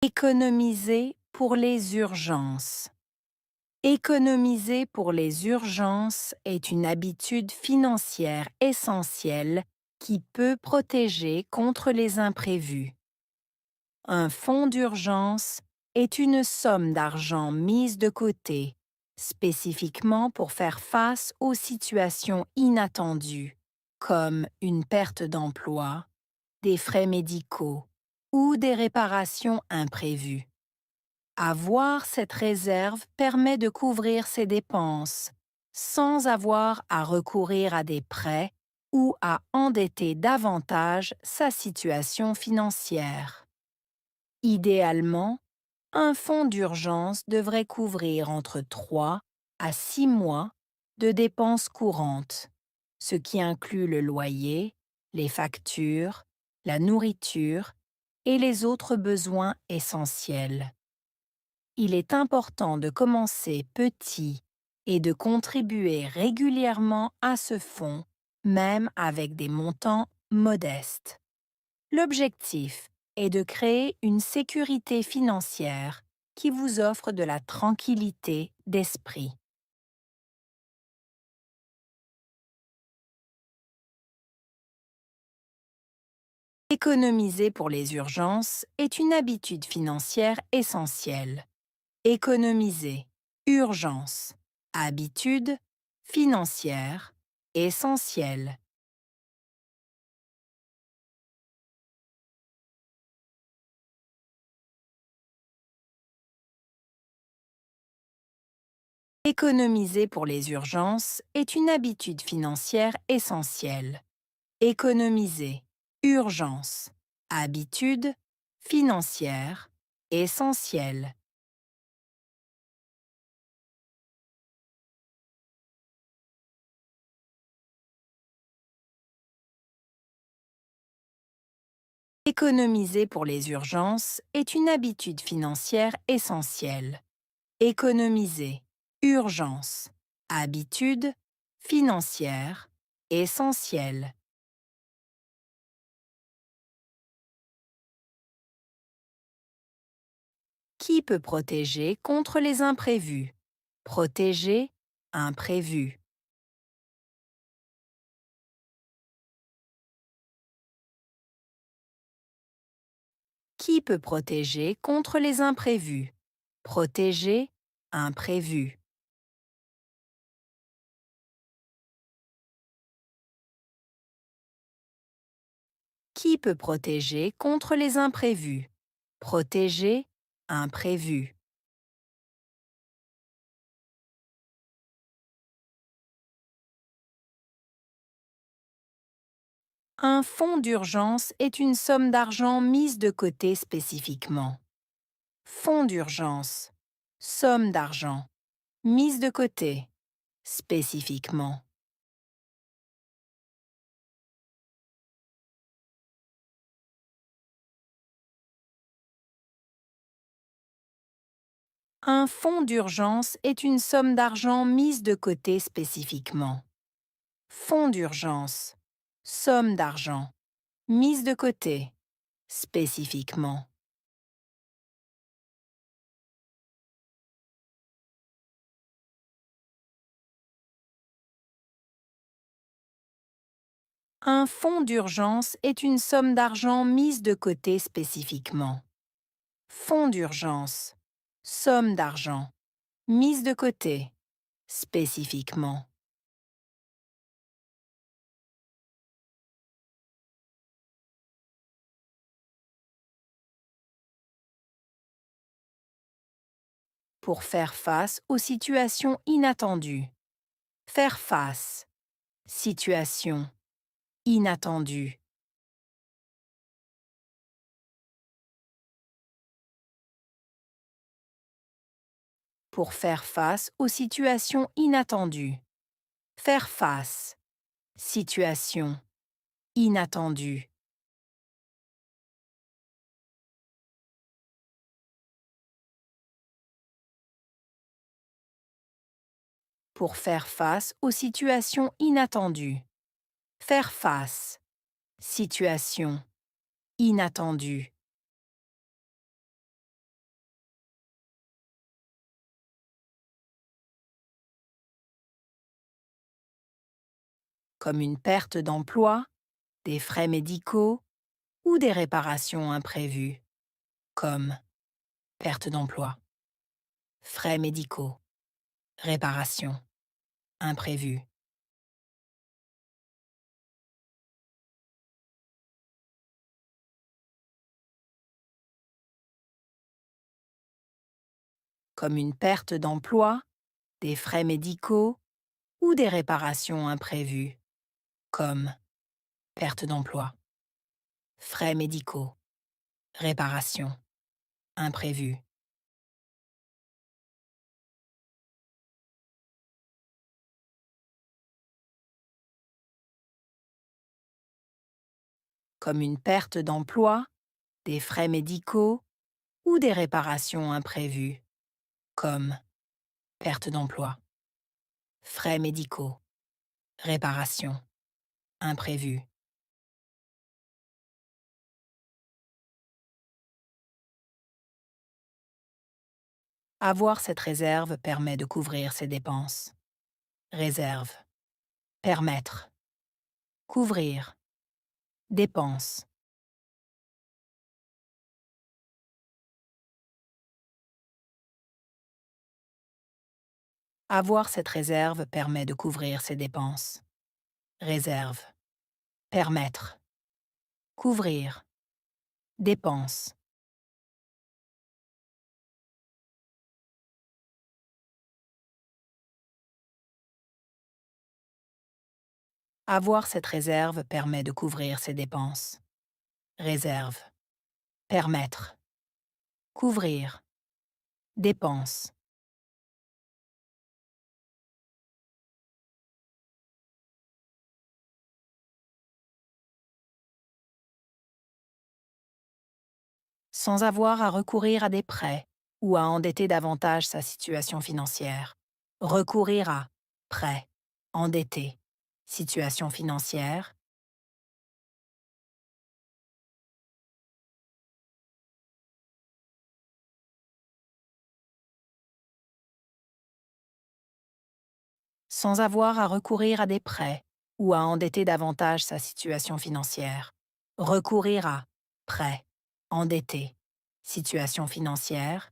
Économiser pour les urgences. Économiser pour les urgences est une habitude financière essentielle qui peut protéger contre les imprévus. Un fonds d'urgence est une somme d'argent mise de côté, spécifiquement pour faire face aux situations inattendues, comme une perte d'emploi, des frais médicaux ou des réparations imprévues. Avoir cette réserve permet de couvrir ses dépenses sans avoir à recourir à des prêts ou à endetter davantage sa situation financière. Idéalement, un fonds d'urgence devrait couvrir entre 3 à 6 mois de dépenses courantes, ce qui inclut le loyer, les factures, la nourriture et les autres besoins essentiels. Il est important de commencer petit et de contribuer régulièrement à ce fonds, même avec des montants modestes. L'objectif est de créer une sécurité financière qui vous offre de la tranquillité d'esprit. Économiser pour les urgences est une habitude financière essentielle. Économiser, urgence, habitude, financière, essentielle. Économiser pour les urgences est une habitude financière essentielle. Économiser, urgence, habitude, financière, essentielle. Économiser pour les urgences est une habitude financière essentielle. Économiser, urgence, habitude, financière, essentielle. Qui peut protéger contre les imprévus? Protéger, imprévu. Qui peut protéger contre les imprévus? Protéger, imprévu. Qui peut protéger contre les imprévus? Protéger, imprévu. Un fonds d'urgence est une somme d'argent mise de côté spécifiquement. Fonds d'urgence, somme d'argent, mise de côté, spécifiquement. Un fonds d'urgence est une somme d'argent mise de côté spécifiquement. Fonds d'urgence, somme d'argent, mise de côté, spécifiquement. Un fonds d'urgence est une somme d'argent mise de côté spécifiquement. Fonds d'urgence, somme d'argent, mise de côté, spécifiquement. Pour faire face aux situations inattendues. Faire face. Situation. Inattendue. Pour faire face aux situations inattendues. Faire face. Situation. Inattendue. Pour faire face aux situations inattendues. Faire face. Situation. Inattendue. comme une perte d'emploi, des frais médicaux ou des réparations imprévues, comme perte d'emploi, frais médicaux, réparations imprévues. Comme une perte d'emploi, des frais médicaux ou des réparations imprévues, comme perte d'emploi, frais médicaux, réparations imprévues. Comme une perte d'emploi, des frais médicaux ou des réparations imprévues, comme perte d'emploi, frais médicaux, réparations imprévues. Avoir cette réserve permet de couvrir ses dépenses. Réserve. Permettre. Couvrir. Dépenses. Avoir cette réserve permet de couvrir ses dépenses. Réserve. Permettre. Couvrir. Dépenses. Avoir cette réserve permet de couvrir ses dépenses. Réserve. Permettre. Couvrir. Dépenses. Sans avoir à recourir à des prêts ou à endetter davantage sa situation financière. Recourir à prêt, endetté, situation financière. Sans avoir à recourir à des prêts ou à endetter davantage sa situation financière. Recourir à prêt, endetté, situation financière.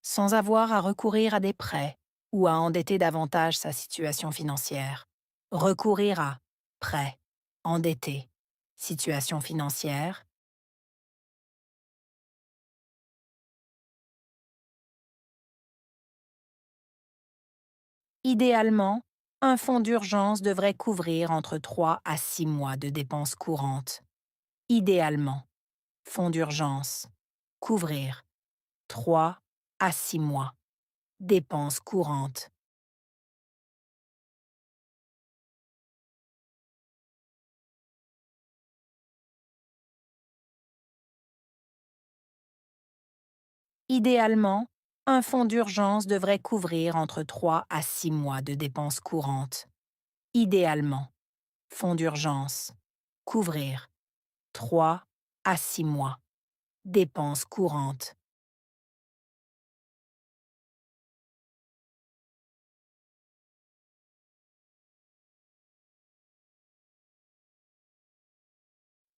Sans avoir à recourir à des prêts ou à endetter davantage sa situation financière. Recourir à prêt, endetté, situation financière. Idéalement, un fonds d'urgence devrait couvrir entre 3 à 6 mois de dépenses courantes. Idéalement, fonds d'urgence, couvrir 3 à 6 mois, dépenses courantes. Idéalement, un fonds d'urgence devrait couvrir entre 3 à 6 mois de dépenses courantes. Idéalement, fonds d'urgence, couvrir 3 à 6 mois, dépenses courantes.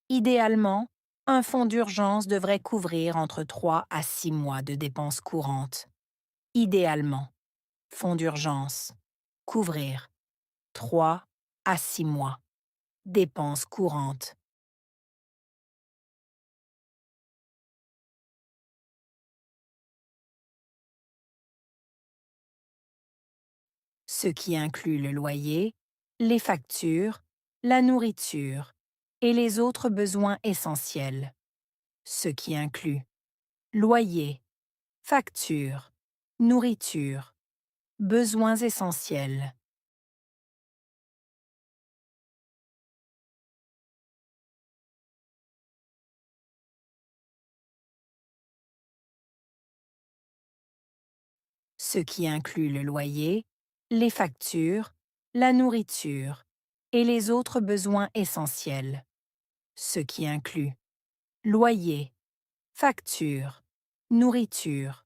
Idéalement, un fonds d'urgence devrait couvrir entre 3 à 6 mois de dépenses courantes. Idéalement, fonds d'urgence, couvrir 3 à 6 mois, dépenses courantes. Ce qui inclut le loyer, les factures, la nourriture et les autres besoins essentiels. Ce qui inclut loyer, factures, nourriture, besoins essentiels. Ce qui inclut le loyer, les factures, la nourriture et les autres besoins essentiels. Ce qui inclut loyer, facture, nourriture,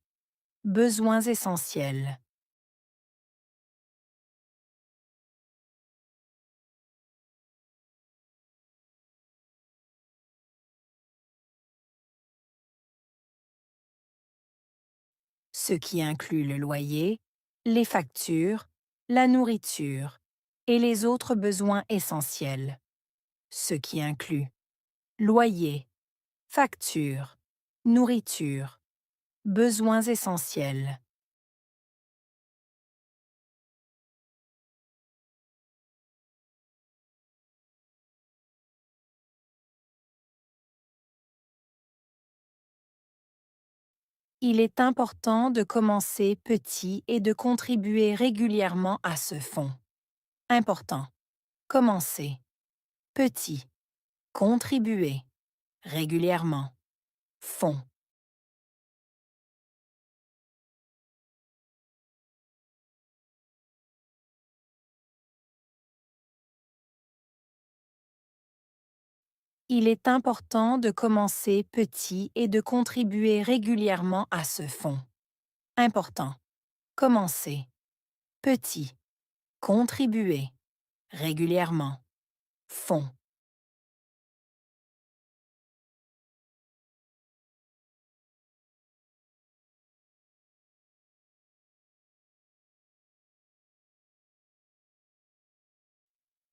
besoins essentiels. Ce qui inclut le loyer, les factures, la nourriture et les autres besoins essentiels. Ce qui inclut loyer, factures, nourriture, besoins essentiels. Il est important de commencer petit et de contribuer régulièrement à ce fonds. Important. Commencer. Petit. Contribuer. Régulièrement. Fonds. Il est important de commencer petit et de contribuer régulièrement à ce fonds. Important. Commencer. Petit. Contribuer. Régulièrement. Fonds.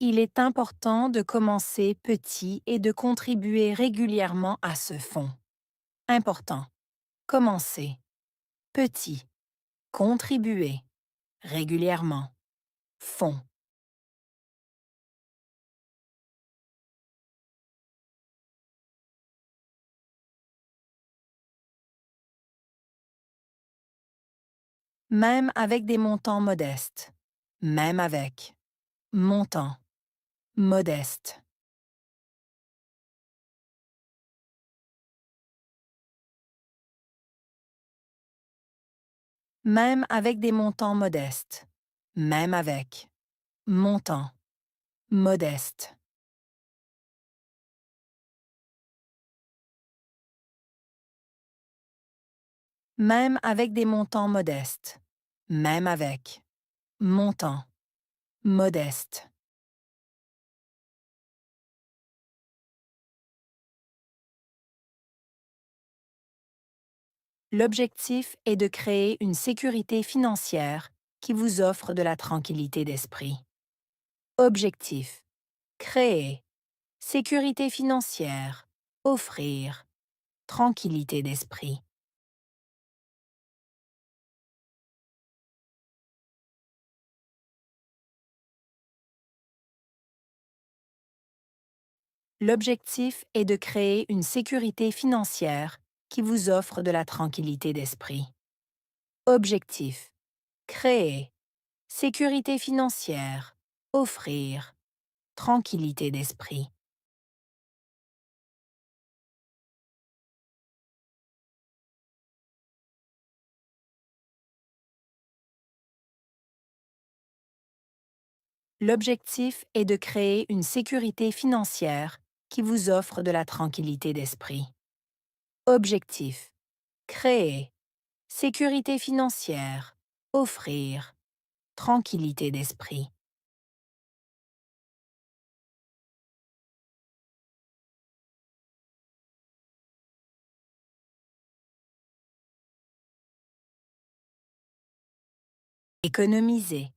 Il est important de commencer petit et de contribuer régulièrement à ce fonds. Important. Commencer. Petit. Contribuer. Régulièrement. Fonds. Même avec des montants modestes. Même avec. Montant. Modeste. Même avec des montants modestes. Même avec. Montant. Modeste. Même avec des montants modestes. Même avec. Montant. Modeste. L'objectif est de créer une sécurité financière qui vous offre de la tranquillité d'esprit. Objectif. Créer. Sécurité financière. Offrir. Tranquillité d'esprit. L'objectif est de créer une sécurité financière qui vous offre de la tranquillité d'esprit. Objectif. Créer. Sécurité financière. Offrir. Tranquillité d'esprit. L'objectif est de créer une sécurité financière qui vous offre de la tranquillité d'esprit. Objectif. Créer. Sécurité financière. Offrir. Tranquillité d'esprit. Économiser.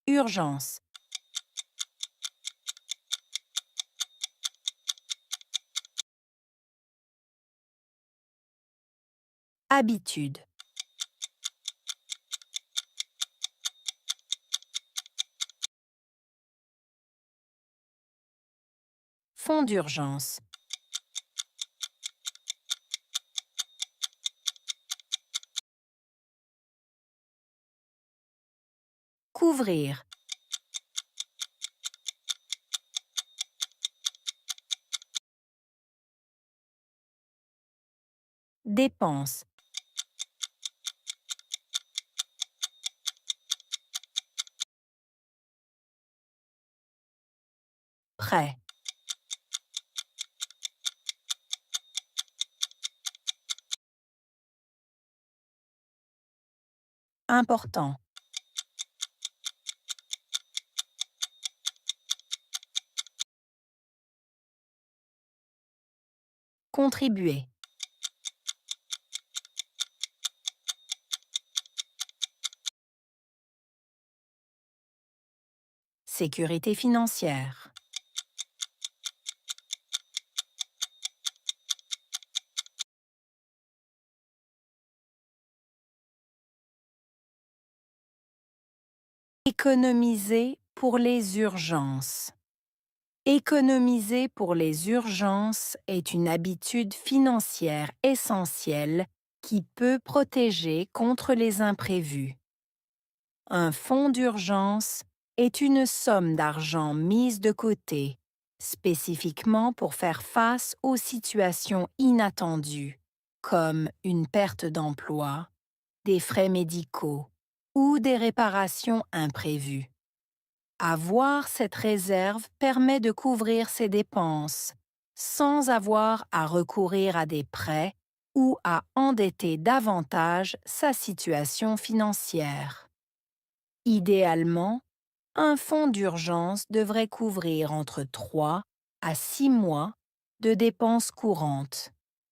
Urgence. Habitude. Fonds d'urgence. Couvrir. Dépenses. prêt. Important. Contribuer. Sécurité financière. Économiser pour les urgences. Économiser pour les urgences est une habitude financière essentielle qui peut protéger contre les imprévus. Un fonds d'urgence est une somme d'argent mise de côté, spécifiquement pour faire face aux situations inattendues, comme une perte d'emploi, des frais médicaux ou des réparations imprévues. Avoir cette réserve permet de couvrir ses dépenses sans avoir à recourir à des prêts ou à endetter davantage sa situation financière. Idéalement, un fonds d'urgence devrait couvrir entre 3 à 6 mois de dépenses courantes,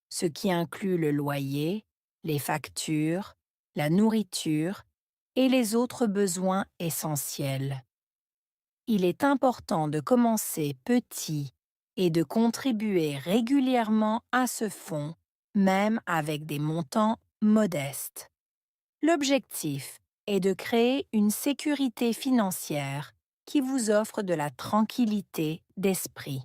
ce qui inclut le loyer, les factures, la nourriture et les autres besoins essentiels. Il est important de commencer petit et de contribuer régulièrement à ce fonds, même avec des montants modestes. L'objectif est de créer une sécurité financière qui vous offre de la tranquillité d'esprit.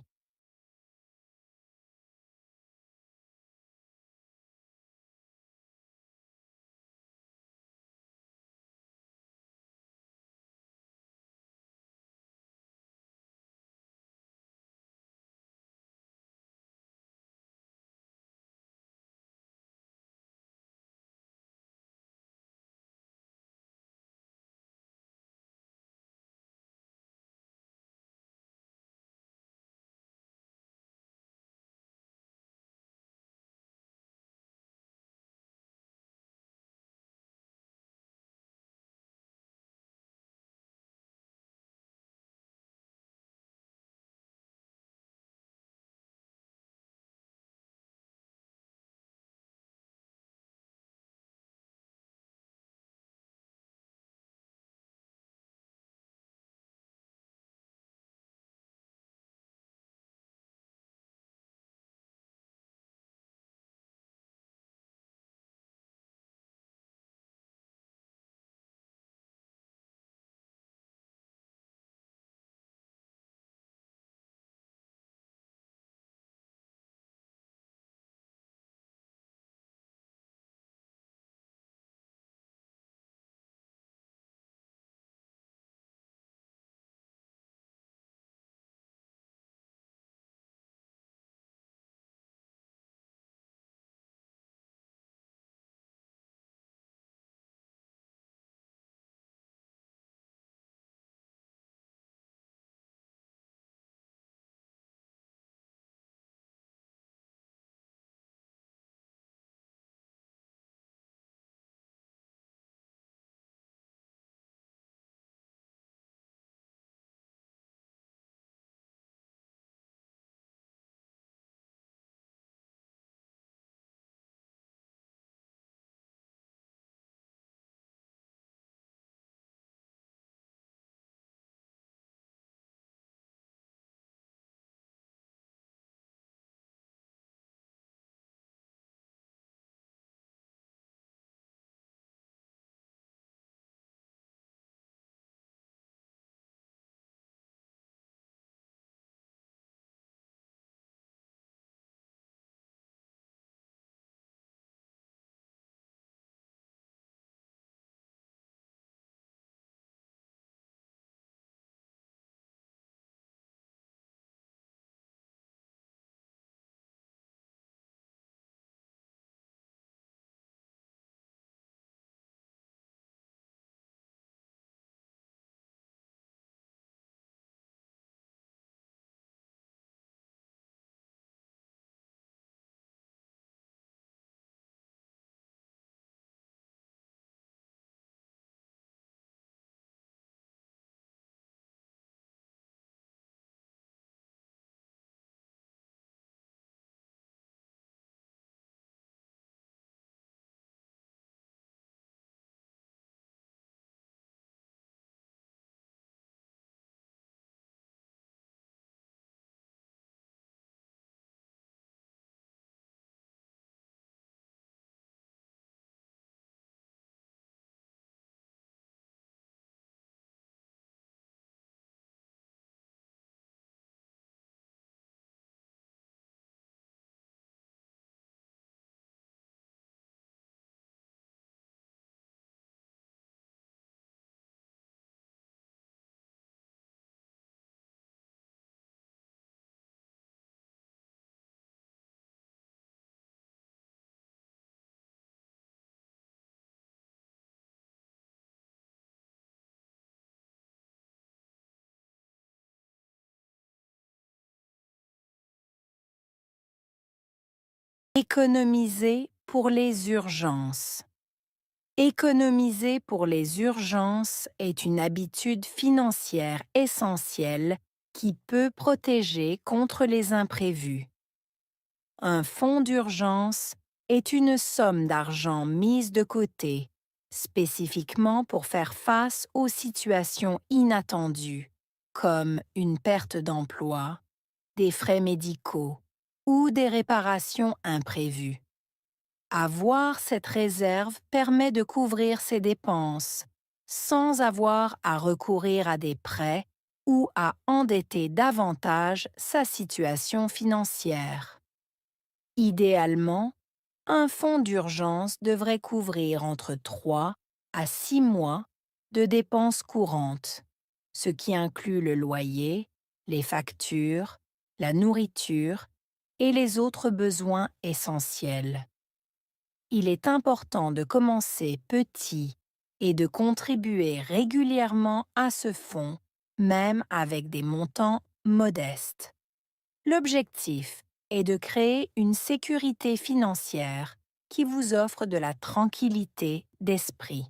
Économiser pour les urgences. Économiser pour les urgences est une habitude financière essentielle qui peut protéger contre les imprévus. Un fonds d'urgence est une somme d'argent mise de côté, spécifiquement pour faire face aux situations inattendues, comme une perte d'emploi, des frais médicaux ou des réparations imprévues. Avoir cette réserve permet de couvrir ses dépenses sans avoir à recourir à des prêts ou à endetter davantage sa situation financière. Idéalement, un fonds d'urgence devrait couvrir entre 3 à 6 mois de dépenses courantes, ce qui inclut le loyer, les factures, la nourriture et les autres besoins essentiels. Il est important de commencer petit et de contribuer régulièrement à ce fonds, même avec des montants modestes. L'objectif est de créer une sécurité financière qui vous offre de la tranquillité d'esprit.